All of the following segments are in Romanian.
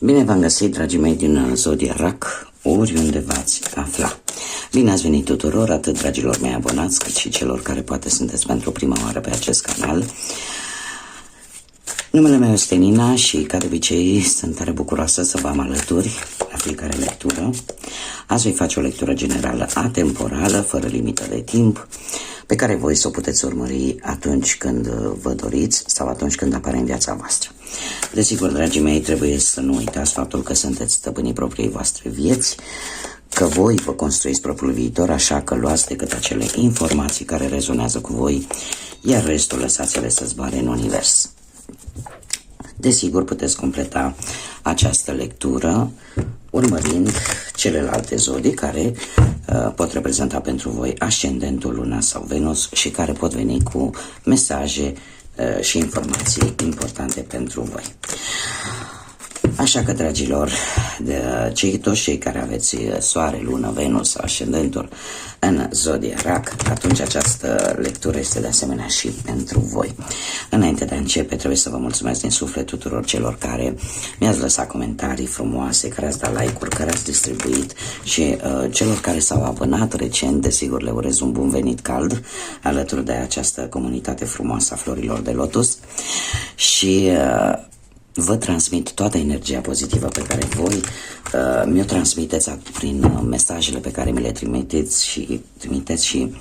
Bine v-am găsit, dragii mei din Zodia RAC, oriunde v-ați afla. Bine ați venit tuturor, atât dragilor mei abonați, cât și celor care poate sunteți pentru prima oară pe acest canal. Numele meu este Nina și, ca de obicei, sunt tare bucuroasă să vă am alături la fiecare lectură. Azi voi face o lectură generală atemporală, fără limită de timp, pe care voi să o puteți urmări atunci când vă doriți sau atunci când apare în viața voastră. Desigur, dragii mei, trebuie să nu uitați faptul că sunteți stăpânii propriei voastre vieți, că voi vă construiți propriul viitor, așa că luați decât acele informații care rezonează cu voi, iar restul lăsați-le să zboare în univers. Desigur, puteți completa această lectură urmărind celelalte zodii care pot reprezenta pentru voi ascendentul, luna sau Venus și care pot veni cu mesaje și informații importante pentru voi. Așa că, dragilor, toți cei care aveți soare, lună, Venus sau ascendentul în Zodia RAC, atunci această lectură este de asemenea și pentru voi. Înainte de a începe, trebuie să vă mulțumesc din suflet tuturor celor care mi-ați lăsat comentarii frumoase, care ați dat like-uri, care ați distribuit și celor care s-au abonat recent, desigur le urez un bun venit cald alături de această comunitate frumoasă a florilor de lotus și vă transmit toată energia pozitivă pe care voi mi-o transmiteți prin mesajele pe care mi le trimiteți și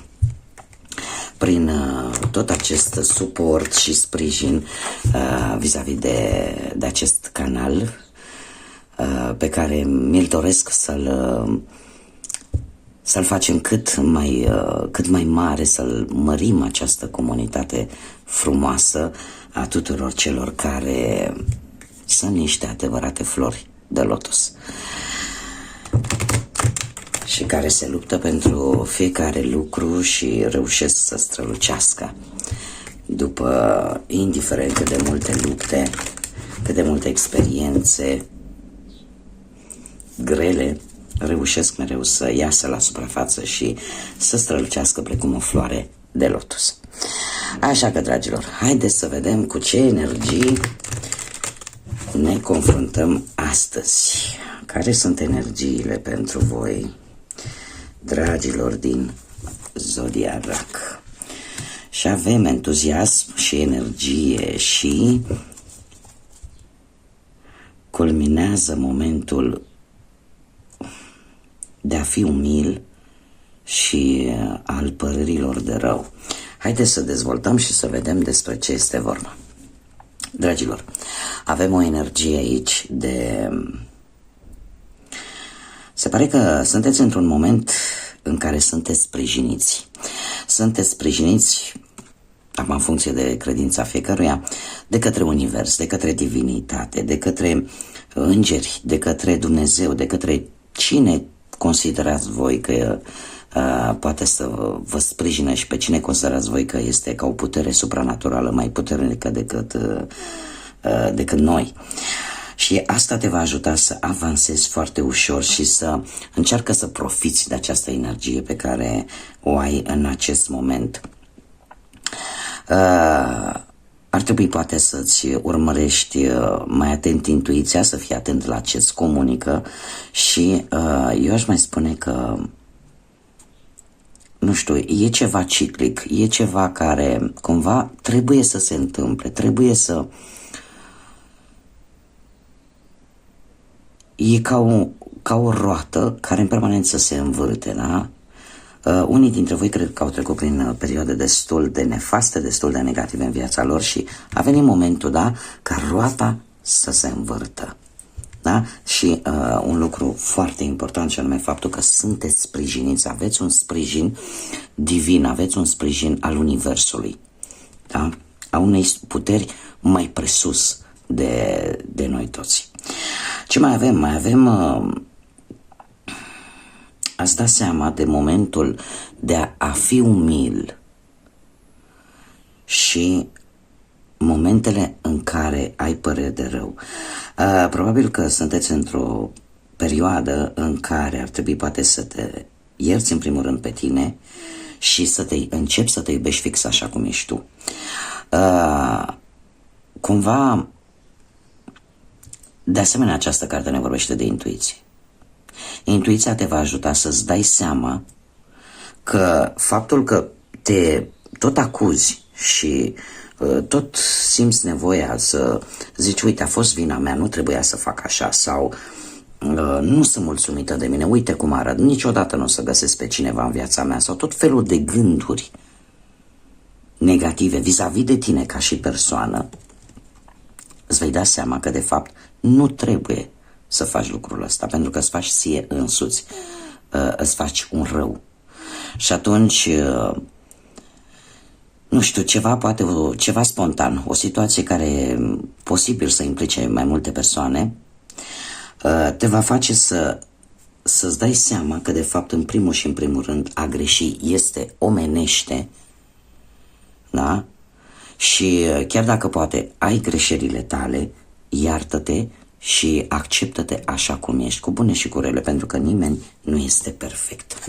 prin tot acest suport și sprijin vis-a-vis de acest canal pe care mi-l doresc să-l facem cât mai mare, să-l mărim această comunitate frumoasă a tuturor celor care sunt niște adevărate flori de lotus și care se luptă pentru fiecare lucru și reușesc să strălucească după, indiferent cât de multe lupte, cât de multe experiențe grele, reușesc mereu să iasă la suprafață și să strălucească precum o floare de lotus. Așa că, dragilor, haideți să vedem cu ce energii ne confruntăm astăzi. Care sunt energiile pentru voi, dragilor din Zodia RAC? Și avem entuziasm și energie și culminează momentul de a fi umil și al părerilor de rău. Haideți să dezvoltăm și să vedem despre ce este vorba. Dragilor, avem o energie aici se pare că sunteți într-un moment în care sunteți sprijiniți. Sunteți sprijiniți, acum în funcție de credința fiecăruia, de către univers, de către divinitate, de către îngeri, de către Dumnezeu, de către cine considerați voi că poate să vă sprijine și pe cine considerați voi că este ca o putere supranaturală mai puternică decât noi. Și asta te va ajuta să avansezi foarte ușor și să încearcă să profiți de această energie pe care o ai în acest moment. Ar trebui poate să-ți urmărești mai atent intuiția, să fii atent la ce-ți comunică și eu aș mai spune că nu știu, e ceva ciclic, e ceva care cumva trebuie să se întâmple, trebuie să... E ca o roată care în permanență se învârte, da? Unii dintre voi cred că au trecut prin perioade destul de nefaste, destul de negative în viața lor și a venit momentul, da, ca roata să se învârtă. Da? Și un lucru foarte important și anume faptul că sunteți sprijiniți, aveți un sprijin divin, aveți un sprijin al universului, da? A unei puteri mai presus de noi toți. Ce mai avem? Mai avem ați dat seama de momentul de a fi umil și momentele în care ai păreri de rău. Probabil că sunteți într-o perioadă în care ar trebui poate să te ierți în primul rând pe tine și să începi să te iubești fix așa cum ești tu. Cumva De asemenea, această carte ne vorbește de intuiție. Intuiția te va ajuta să-ți dai seama că faptul că te tot acuzi și tot simți nevoia să zici, uite, a fost vina mea, nu trebuia să fac așa, sau nu sunt mulțumită de mine, uite cum arăt, niciodată nu o să găsesc pe cineva în viața mea, sau tot felul de gânduri negative vis-a-vis de tine ca și persoană, îți vei da seama că de fapt nu trebuie să faci lucrul ăsta, pentru că îți faci ție însuți, îți faci un rău. Și atunci, nu știu, ceva spontan, o situație care posibil să implice mai multe persoane, te va face să-ți dai seama că de fapt în primul și în primul rând a greși este omenește, da? Și chiar dacă poate ai greșelile tale, iartă-te și acceptă-te așa cum ești, cu bune și cu rele, pentru că nimeni nu este perfect.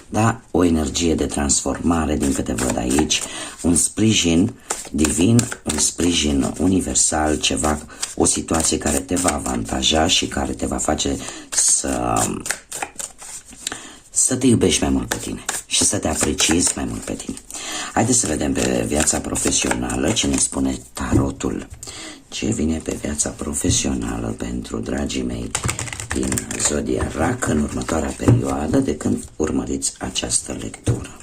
Da? O energie de transformare, din câte văd aici, un sprijin divin, un sprijin universal, ceva, o situație care te va avantaja și care te va face să te iubești mai mult pe tine și să te apreciezi mai mult pe tine. Haideți să vedem pe viața profesională ce ne spune tarotul. Ce vine pe viața profesională pentru dragii mei din Zodia Rac în următoarea perioadă de când urmăriți această lectură.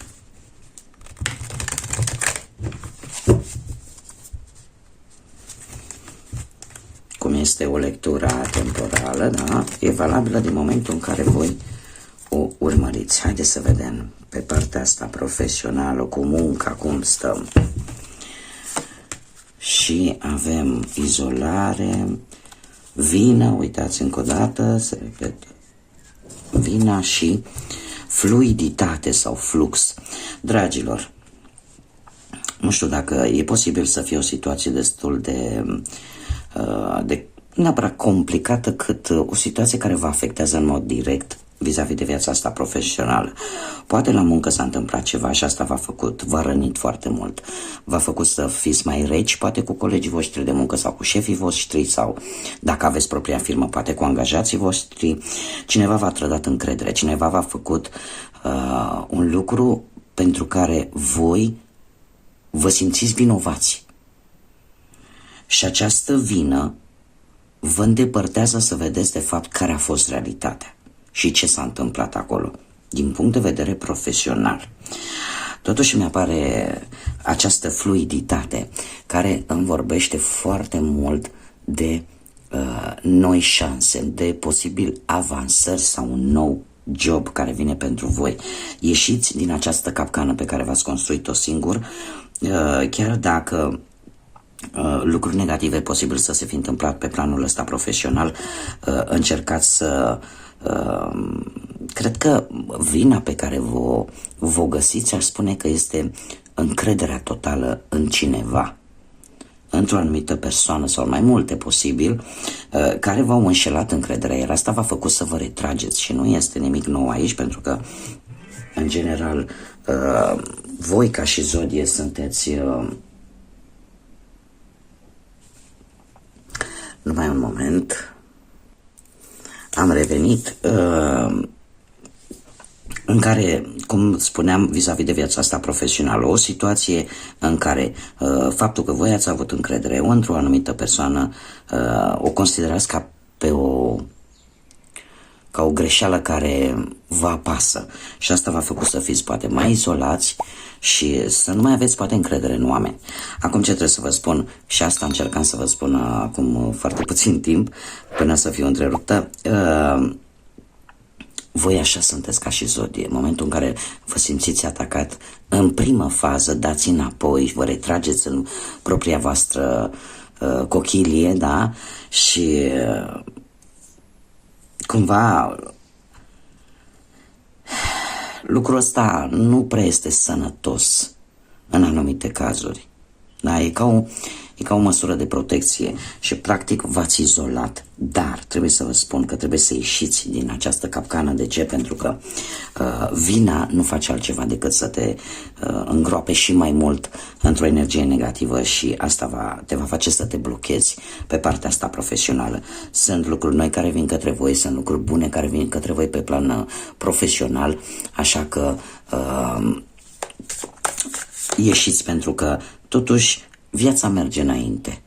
Cum este o lectură atemporală, da? E valabilă din momentul în care voi o urmăriți. Haideți să vedem pe partea asta profesională, cu munca, cum stăm. Și avem izolare, vină, uitați încă o dată, se repetă, vina și fluiditate sau flux. Dragilor, nu știu dacă e posibil să fie o situație destul de neapărat complicată, cât o situație care vă afectează în mod direct vis-a-vis de viața asta profesională. Poate la muncă s-a întâmplat ceva și asta v-a rănit foarte mult. V-a făcut să fiți mai reci, poate cu colegii voștri de muncă sau cu șefii voștri, sau dacă aveți propria firmă, poate cu angajații voștri. Cineva v-a trădat încredere, cineva v-a făcut un lucru pentru care voi vă simțiți vinovați. Și această vină vă îndepărtează să vedeți de fapt care a fost realitatea și ce s-a întâmplat acolo, din punct de vedere profesional. Totuși mi apare această fluiditate care îmi vorbește foarte mult de noi șanse, de posibil avansări sau un nou job care vine pentru voi. Ieșiți din această capcană pe care v-ați construit-o singur, chiar dacă lucruri negative posibil să se fi întâmplat pe planul ăsta profesional, încercați să cred că vina pe care vă găsiți, aș spune că este încrederea totală în cineva, într-o anumită persoană sau mai multe posibil, care v-au înșelat încrederea, iar asta v-a făcut să vă retrageți și nu este nimic nou aici, pentru că în general voi ca și zodie sunteți numai un moment. Am revenit în care, cum spuneam, vis-a-vis de viața asta profesională, o situație în care faptul că voi ați avut încredere într-o anumită persoană, o considerați ca o greșeală care vă apasă și asta v-a făcut să fiți poate mai izolați și să nu mai aveți poate încredere în oameni. Acum ce trebuie să vă spun, și asta încercam să vă spun acum foarte puțin timp până să fiu întreruptă, voi așa sunteți ca și zodie. În momentul în care vă simțiți atacat, în primă fază dați înapoi, vă retrageți în propria voastră cochilie, da? Și cumva lucrul ăsta nu prea este sănătos în anumite cazuri. Da? E ca o măsură de protecție și practic v-ați izolat, dar trebuie să vă spun că trebuie să ieșiți din această capcană. De ce? Pentru că vina nu face altceva decât să te îngroape și mai mult într-o energie negativă și asta te va face să te blochezi pe partea asta profesională. Sunt lucruri noi care vin către voi, sunt lucruri bune care vin către voi pe plan profesional, așa că ieșiți, pentru că totuși viața merge înainte,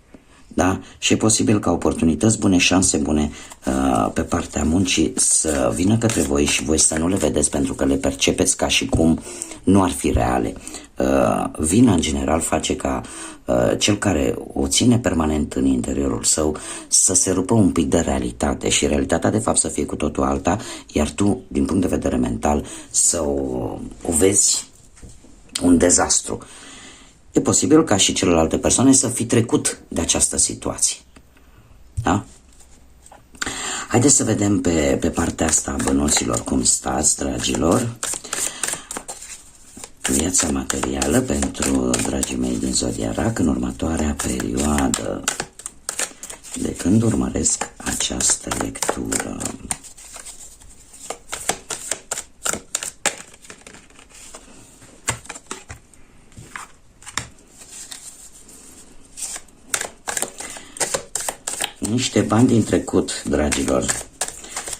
da? Și e posibil ca oportunități bune, șanse bune pe partea muncii să vină către voi și voi să nu le vedeți pentru că le percepeți ca și cum nu ar fi reale. Vina în general face ca cel care o ține permanent în interiorul său să se rupă un pic de realitate și realitatea de fapt să fie cu totul alta, iar tu, din punct de vedere mental, să o vezi un dezastru. E posibil ca și celelalte persoane să fi trecut de această situație. Da? Haideți să vedem pe partea asta a bănuților cum stați, dragilor. Viața materială pentru dragii mei din Zodia Rac în următoarea perioadă. De când urmăresc această lectură? Niște bani din trecut, dragilor.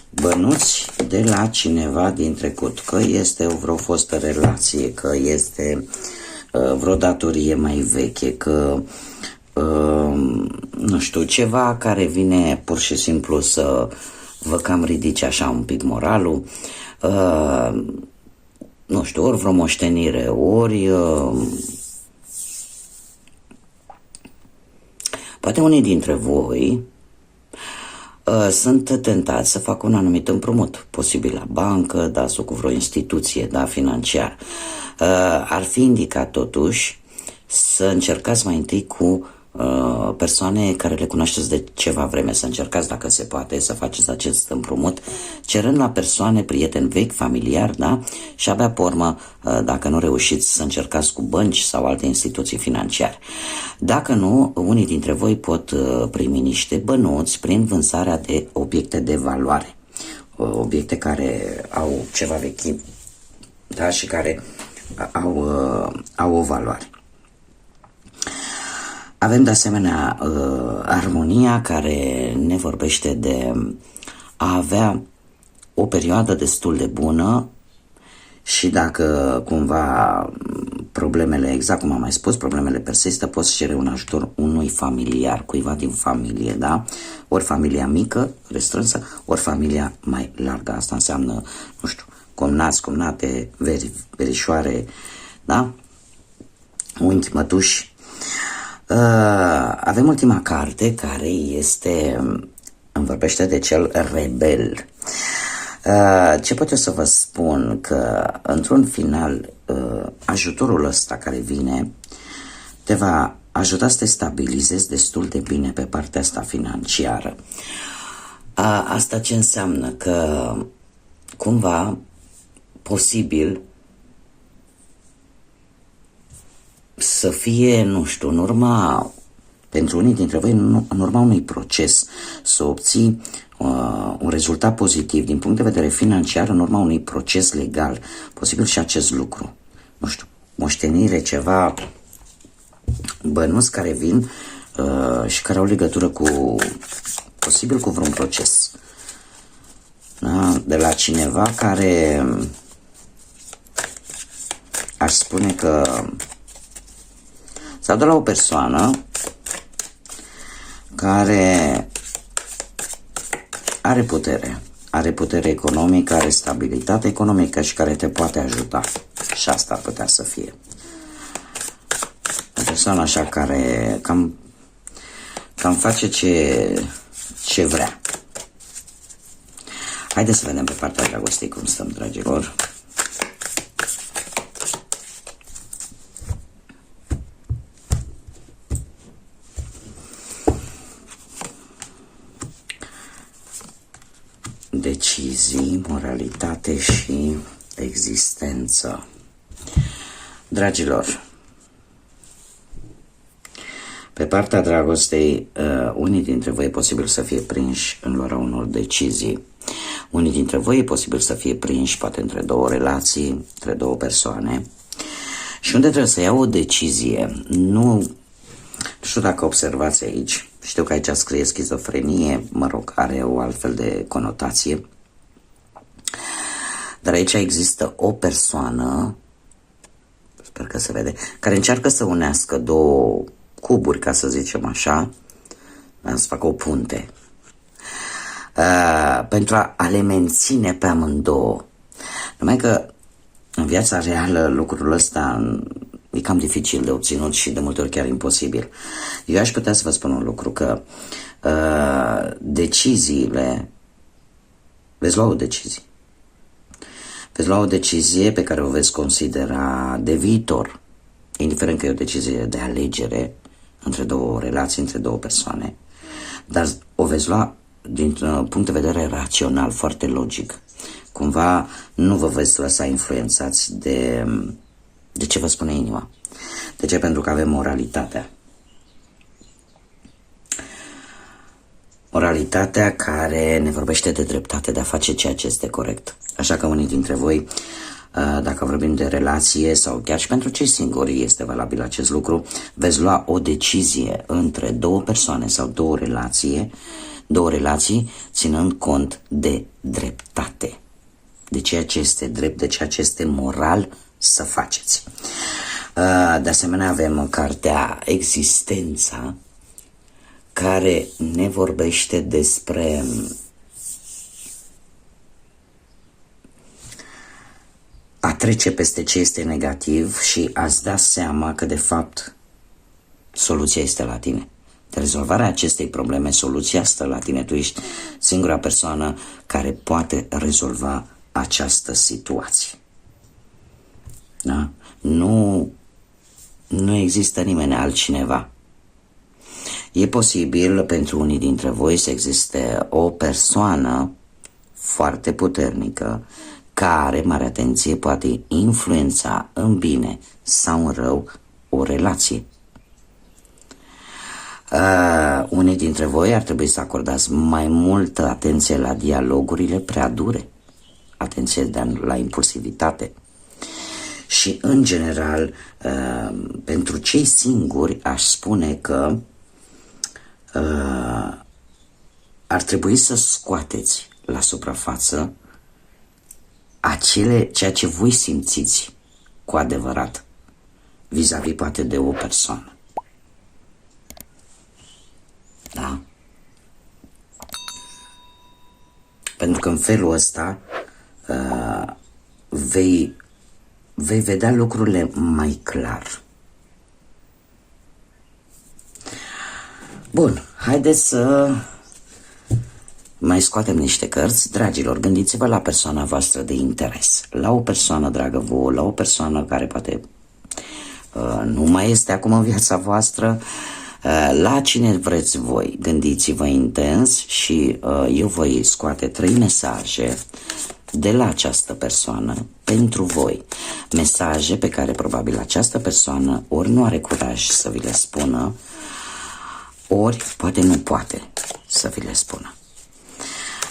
Bănuți de la cineva din trecut. Că este vreo fostă relație, că este vreo datorie mai veche, că nu știu, ceva care vine pur și simplu să vă cam ridice așa un pic moralul. Nu știu, ori vreo moștenire, ori poate unii dintre voi sunt tentați să facă un anumit împrumut, posibil la bancă, da, sau cu vreo instituție, da, financiar. Ar fi indicat totuși să încercați mai întâi cu persoane care le cunoașteți de ceva vreme, să încercați, dacă se poate, să faceți acest împrumut, cerând la persoane, prieteni vechi, familiari, da? Și abia pe urmă, dacă nu reușiți, să încercați cu bănci sau alte instituții financiare. Dacă nu, unii dintre voi pot primi niște bănuți prin vânzarea de obiecte de valoare, obiecte care au ceva vechi, da? Și care au o valoare. Avem de asemenea armonia, care ne vorbește de a avea o perioadă destul de bună și dacă cumva problemele, exact cum am mai spus, problemele persistă, poți cere un ajutor unui familiar, cuiva din familie, da? Ori familia mică, restrânsă, ori familia mai largă. Asta înseamnă, nu știu, cumnați, cumnate, verișoare, da? Unchi, mătuși. Avem ultima carte, care îmi vorbește de cel rebel. Ce pot eu să vă spun? Că într-un final ajutorul ăsta care vine te va ajuta să te stabilizezi destul de bine pe partea asta financiară. Asta ce înseamnă? Că cumva posibil să fie, nu știu, în urma, pentru unii dintre voi, în urma unui proces, să obții un rezultat pozitiv din punct de vedere financiar, în urma unui proces legal. Posibil și acest lucru. Nu știu, moștenire, ceva, bănuți care vin și care au legătură posibil cu vreun proces. Da? De la cineva care aș spune că sau de la o persoană care are putere economică, are stabilitate economică și care te poate ajuta. Și asta ar putea să fie. O persoană așa care cam face ce vrea. Haideți să vedem pe partea dragostei cum stăm, dragilor. Decizii, moralitate și existență. Dragilor, Pe partea dragostei, unii dintre voi e posibil să fie prinși în luarea unor decizii. Unii dintre voi e posibil să fie prinși poate între două relații, între două persoane. Și unde trebuie să iau o decizie, nu știu dacă observați aici, știu că aici scrie schizofrenie, mă rog, are o altfel de conotație, dar aici există o persoană, sper că se vede, care încearcă să unească două cuburi, ca să zicem așa, să facă o punte, pentru a le menține pe amândouă. Numai că în viața reală lucrul ăsta e cam dificil de obținut și de multe ori chiar imposibil. Eu aș putea să vă spun un lucru, că deciziile, veți lua o decizie. Veți lua o decizie pe care o veți considera de viitor, indiferent că e o decizie de alegere între două relații, între două persoane, dar o veți lua dintr-un punct de vedere rațional, foarte logic. Cumva nu vă veți lăsa influențați de ce vă spune inima. De ce? Pentru că avem moralitatea. Moralitatea care ne vorbește de dreptate, de a face ceea ce este corect. Așa că unii dintre voi, dacă vorbim de relație sau chiar și pentru cei singuri este valabil acest lucru, veți lua o decizie între două persoane sau două relații, ținând cont de dreptate, de ceea ce este drept, de ceea ce este moral să faceți. De asemenea, avem cartea Existența, care ne vorbește despre a trece peste ce este negativ și a-ți da seama că, de fapt, soluția este la tine. De rezolvarea acestei probleme, soluția stă la tine. Tu ești singura persoană care poate rezolva această situație. Da? Nu există nimeni altcineva. E posibil pentru unii dintre voi să existe o persoană foarte puternică care, mare atenție, poate influența în bine sau în rău o relație. Unii dintre voi ar trebui să acordați mai multă atenție la dialogurile prea dure, atenție la impulsivitate. Și, în general, pentru cei singuri, aș spune că ar trebui să scoateți la suprafață ceea ce voi simțiți cu adevărat vis-a-vis poate de o persoană. Da? Pentru că în felul ăsta vei vedea lucrurile mai clar. Bun, haideți să mai scoatem niște cărți. Dragilor, gândiți-vă la persoana voastră de interes, la o persoană dragă vouă, la o persoană care poate nu mai este acum în viața voastră, la cine vreți voi. Gândiți-vă intens și eu voi scoate 3 mesaje de la această persoană pentru voi. Mesaje pe care probabil această persoană ori nu are curaj să vi le spună, ori poate nu poate să vi le spună.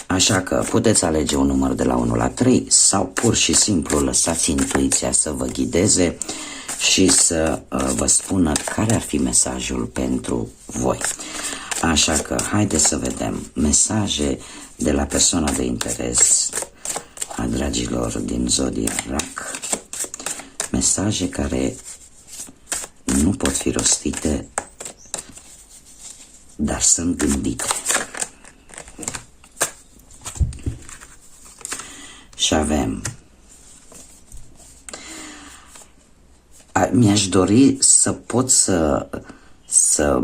Așa că puteți alege un număr de la 1 la 3 sau pur și simplu lăsați intuiția să vă ghideze și să vă spună care ar fi mesajul pentru voi. Așa că haideți să vedem mesaje de la persoana de interes a dragilor din Zodiac. Mesaje care nu pot fi rostite, dar sunt gândite. Și avem: mi-aș dori să pot să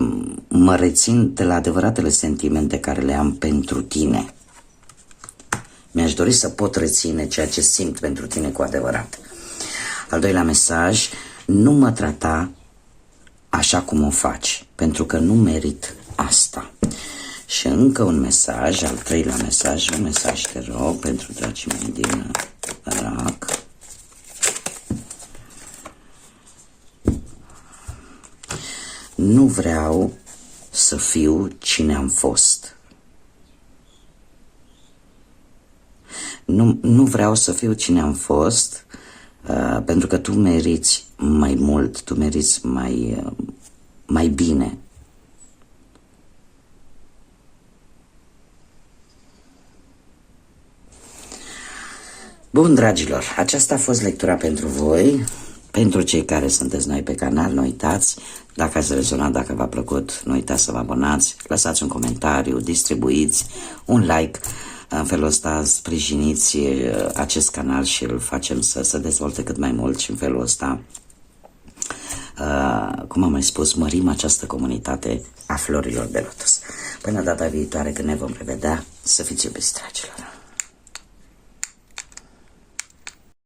mă rețin de la adevăratele sentimente care le am pentru tine. Mi-aș dori să pot reține ceea ce simt pentru tine cu adevărat. Al doilea mesaj: nu mă trata așa cum o faci, pentru că nu merit asta. Și încă un mesaj, al treilea mesaj, un mesaj, te rog, pentru dragii mei din RAC. Nu vreau să fiu cine am fost. Nu vreau să fiu cine am fost, pentru că tu meriți mai mult, tu meriți mai bine. Bun, dragilor, aceasta a fost lectura pentru voi. Pentru cei care sunteți noi pe canal, nu uitați, dacă ați rezonat, dacă v-a plăcut, nu uitați să vă abonați, lăsați un comentariu, distribuiți un like. În felul ăsta sprijiniți acest canal și îl facem să se dezvolte cât mai mult și în felul ăsta, cum am mai spus, mărim această comunitate a florilor de lotus. Până data viitoare când ne vom revedea, să fiți iubiți, dragilor!